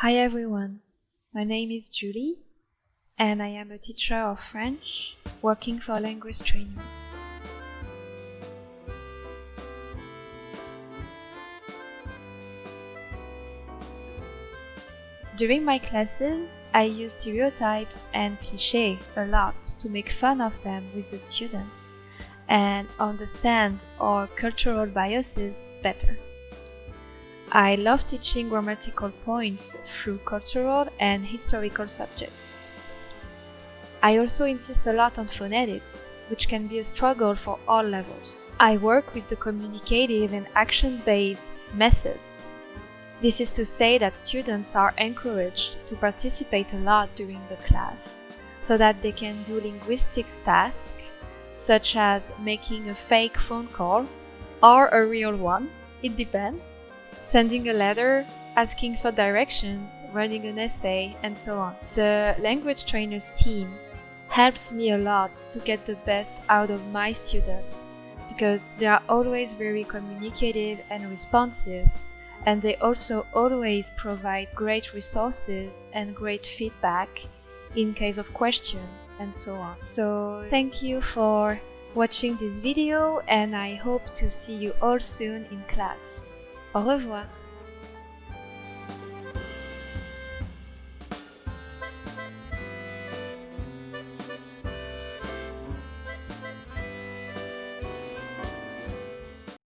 Hi everyone, my name is Julie and I am a teacher of French working for language trainers. During my classes, I use stereotypes and clichés a lot to make fun of them with the students and understand our cultural biases better. I love teaching grammatical points through cultural and historical subjects. I also insist a lot on phonetics, which can be a struggle for all levels. I work with the communicative and action-based methods. This is to say that students are encouraged to participate a lot during the class, so that they can do linguistics tasks, such as making a fake phone call or a real one, it depends, sending a letter, asking for directions, writing an essay, and so on. The language trainers team helps me a lot to get the best out of my students because they are always very communicative and responsive, and they also always provide great resources and great feedback in case of questions and so on. So thank you for watching this video and I hope to see you all soon in class. Au revoir!